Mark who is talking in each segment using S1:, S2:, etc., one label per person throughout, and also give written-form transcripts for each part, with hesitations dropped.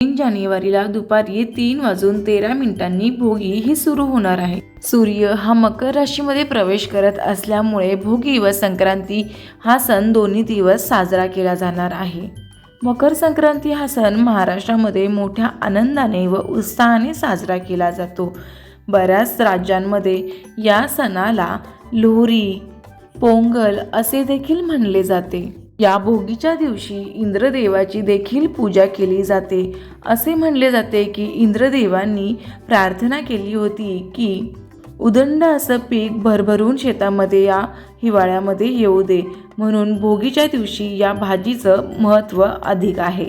S1: 3 जानेवारीला दुपारी 3:13 भोगी ही सुरू होणार आहे. सूर्य हा मकर राशीमध्ये प्रवेश करत असल्यामुळे भोगी व संक्रांती हा सण दोन्ही दिवस साजरा केला जाणार आहे. मकर संक्रांती हा सण महाराष्ट्रामध्ये मोठ्या आनंदाने व उत्साहाने साजरा केला जातो. बऱ्याच राज्यांमध्ये या सणाला लोहरी, पोंगल असे देखील म्हणले जाते. या भोगीच्या दिवशी इंद्रदेवाची देखील पूजा केली जाते. असे म्हणले जाते की इंद्रदेवांनी प्रार्थना केली होती की उदंड असं पीक भरभरून शेतामध्ये या हिवाळ्यामध्ये येऊ दे, म्हणून भोगीच्या दिवशी या भाजीचं महत्त्व अधिक आहे.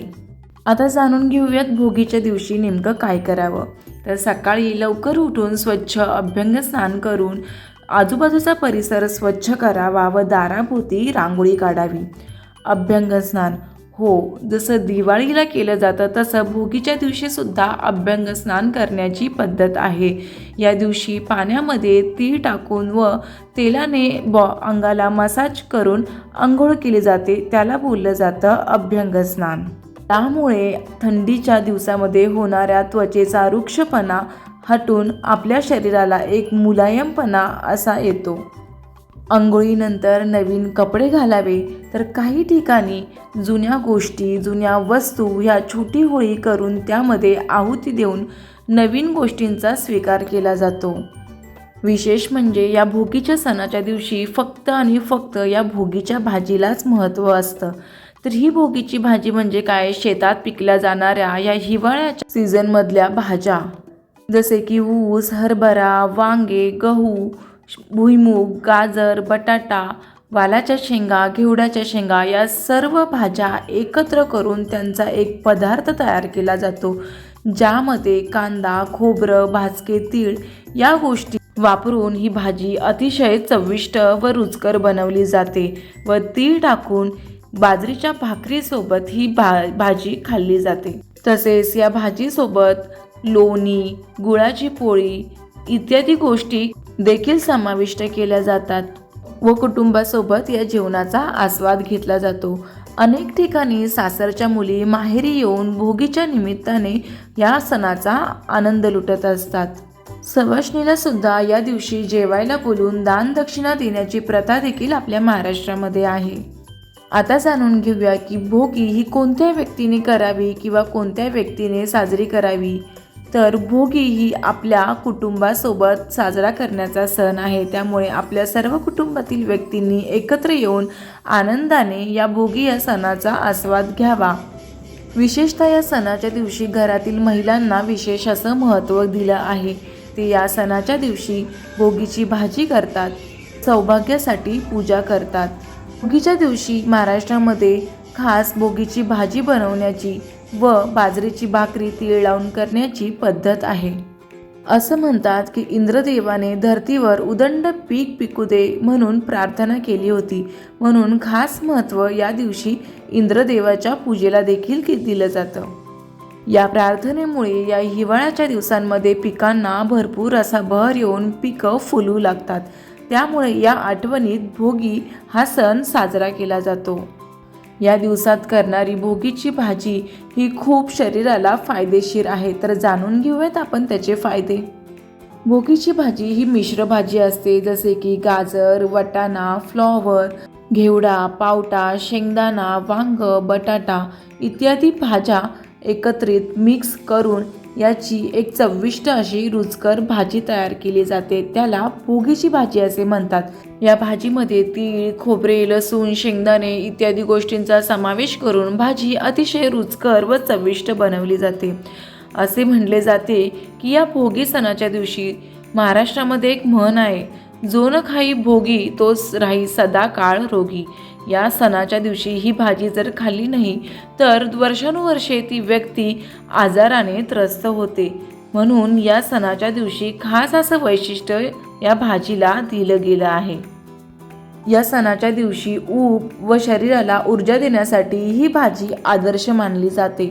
S1: आता जाणून घेऊयात भोगीच्या दिवशी नेमकं काय करावं. तर सकाळी लवकर उठून स्वच्छ अभ्यंग स्नान करून आजूबाजूचा परिसर स्वच्छ करावा व दाराभोवती रांगोळी काढावी. अभ्यंग स्नान, हो, जसं दिवाळीला केलं जातं तसं भोगीच्या दिवशी सुद्धा अभ्यंग स्नान करण्याची पद्धत आहे. या दिवशी पाण्यामध्ये तीळ टाकून व तेलाने अंगाला मसाज करून आंघोळ केली जाते. त्याला बोललं जातं अभ्यंग स्नान. त्यामुळे थंडीच्या दिवसामध्ये होणाऱ्या त्वचेचा रुक्षपणा हटून आपल्या शरीराला एक मुलायमपणा असा येतो. अंघोळीनंतर नवीन कपडे घालावे. तर काही ठिकाणी जुन्या गोष्टी, जुन्या वस्तू ह्या छोटी होळी करून त्यामध्ये आहुती देऊन नवीन गोष्टींचा स्वीकार केला जातो. विशेष म्हणजे या भोगीच्या सणाच्या दिवशी फक्त आणि फक्त या भोगीच्या भाजीलाच महत्त्व असतं. तर ही भोगीची भाजी म्हणजे काय, शेतात पिकल्या जाणाऱ्या या हिवाळ्याच्या सीझनमधल्या भाज्या, जसे की ऊस, हरभरा, वांगे, गहू, भुईमूग, गाजर, बटाटा, वालाच्या शेंगा, घेवड्याच्या शेंगा या सर्व भाज्या एकत्र करून त्यांचा एक पदार्थ तयार केला जातो, ज्यामध्ये कांदा, खोबरं, भाजके तीळ या गोष्टी वापरून ही भाजी अतिशय चविष्ट व रुचकर बनवली जाते व तीळ टाकून बाजरीच्या भाकरीसोबत ही भाजी खाल्ली जाते. तसेच या भाजीसोबत लोणी, गुळाची पोळी इत्यादी गोष्टी देखील समाविष्ट केल्या जातात व कुटुंबासोबत या जेवणाचा आस्वाद घेतला जातो. अनेक ठिकाणी सासरच्या मुली माहेरी येऊन भोगीच्या निमित्ताने या सणाचा आनंद लुटत असतात. सवाष्णीला सुद्धा या दिवशी जेवायला बोलून दान दक्षिणा देण्याची प्रथा देखील आपल्या महाराष्ट्रामध्ये आहे. आता जाणून घेऊया की भोगी ही कोणत्या व्यक्तीने करावी किंवा कोणत्या व्यक्तीने साजरी करावी. तर भोगी ही आपल्या कुटुंबासोबत साजरा करण्याचा सण आहे. त्यामुळे आपल्या सर्व कुटुंबातील व्यक्तींनी एकत्र येऊन आनंदाने या भोगी या सणाचा आस्वाद घ्यावा. विशेषतः या सणाच्या दिवशी घरातील महिलांना विशेष असं महत्त्व दिलं आहे. ते या सणाच्या दिवशी भोगीची भाजी करतात, सौभाग्यासाठी पूजा करतात. भोगीच्या दिवशी महाराष्ट्रामध्ये खास भोगीची भाजी बनवण्याची व बाजरीची भाकरी तीळ लावून करण्याची पद्धत आहे. असं म्हणतात की इंद्रदेवाने धर्तीवर उदंड पीक पिकू दे म्हणून प्रार्थना केली होती, म्हणून खास महत्त्व या दिवशी इंद्रदेवाच्या पूजेला देखील दिलं जातं. या प्रार्थनेमुळे या हिवाळ्याच्या दिवसांमध्ये पिकांना भरपूर असा बहर येऊन पिकं फुलू लागतात. त्यामुळे या आठवणीत भोगी हा सण साजरा केला जातो. या दिवसात करणारी भोगीची भाजी ही खूप शरीराला फायदेशीर आहे. तर जाणून घेऊयात आपण त्याचे फायदे. भोगीची भाजी ही मिश्र भाजी असते, जसे की गाजर, वाटाणा, फ्लॉवर, घेवडा, पावटा, शेंगदाणा, वांग, बटाटा इत्यादी भाज्या एकत्रित मिक्स करून याची एक चविष्ट अशी रुचकर भाजी तयार केली जाते. त्याला भोगीची भाजी असे म्हणतात. या भाजीमध्ये तीळ, खोबरे, लसूण, शेंगदाणे इत्यादी गोष्टींचा समावेश करून भाजी अतिशय रुचकर व चविष्ट बनवली जाते. असे म्हणले जाते की या भोगी सणाच्या दिवशी महाराष्ट्रामध्ये एक म्हण आहे, जो न खाई भोगी तोच राही सदा काळ रोगी. या सणाच्या दिवशी ही भाजी जर खाल्ली नाही तर वर्षानुवर्षे ती व्यक्ती आजाराने त्रस्त होते. म्हणून या सणाच्या दिवशी खास असं वैशिष्ट्य या भाजीला दिलं गेलं आहे. या सणाच्या दिवशी ऊब व शरीराला ऊर्जा देण्यासाठी ही भाजी आदर्श मानली जाते.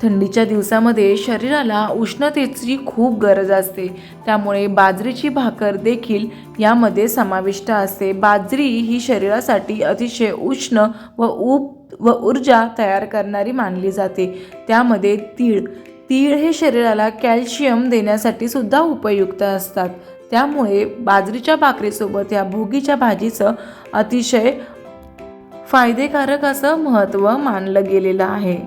S1: थंडीच्या दिवसामध्ये शरीराला उष्णतेची खूप गरज असते, त्यामुळे बाजरीची भाकर देखील यामध्ये समाविष्ट असते. बाजरी ही शरीरासाठी अतिशय उष्ण व ऊब व ऊर्जा तयार करणारी मानली जाते. त्यामध्ये तीळ हे शरीराला कॅल्शियम देण्यासाठी सुद्धा उपयुक्त असतात. त्यामुळे बाजरीच्या भाकरीसोबत या भोगीच्या भाजीचं अतिशय फायदेकारक असं महत्त्व मानलं गेलेलं आहे.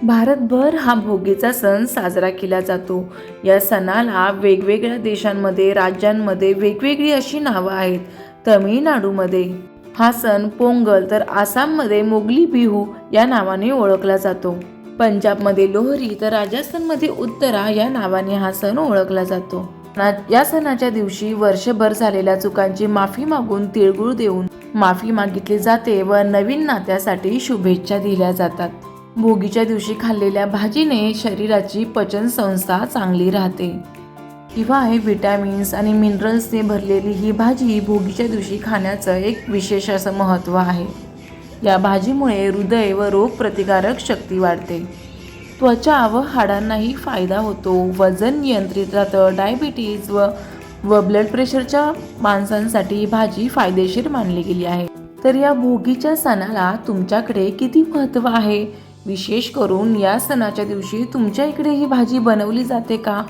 S1: भारतभर हा भोगीचा सण साजरा केला जातो. या सणाला वेगवेगळ्या देशांमध्ये, राज्यांमध्ये वेगवेगळी अशी नावं आहेत. तमिळनाडूमध्ये हा सण पोंगल, तर आसाममध्ये मोगली बिहू या नावाने ओळखला जातो. पंजाबमध्ये लोहरी, तर राजस्थानमध्ये उत्तरा या नावाने हा सण ओळखला जातो. या सणाच्या दिवशी वर्षभर झालेल्या चुकांची माफी मागून तिळगुळ देऊन माफी मागितली जाते व नवीन नात्यासाठी शुभेच्छा दिल्या जातात. भोगीच्या दिवशी खाल्लेल्या भाजीने शरीराची पचन संस्था चांगली राहते. शिवाय विटॅमिन्स आणि मिनरल्सने भरलेली ही भाजी भोगीच्या दिवशी खाण्याचं एक विशेष असं महत्त्व आहे. या भाजीमुळे हृदय व रोगप्रतिकारक शक्ती वाढते. त्वचा व हाडांनाही फायदा होतो. वजन नियंत्रित राहतं. डायबिटीज व ब्लड प्रेशरच्या माणसांसाठी ही भाजी फायदेशीर मानली गेली आहे. तर या भोगीच्या सणाला तुमच्याकडे किती महत्त्व आहे? विशेष करून या सणाच्या दिवशी तुमच्या इकडे ही भाजी बनवली जाते का?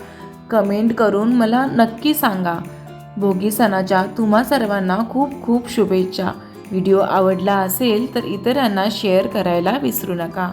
S1: कमेंट करून मला नक्की सांगा. भोगी सणाच्या तुम्हा सर्वांना खूप खूप शुभेच्छा. व्हिडिओ आवडला असेल तर इतरांना शेअर करायला विसरू नका.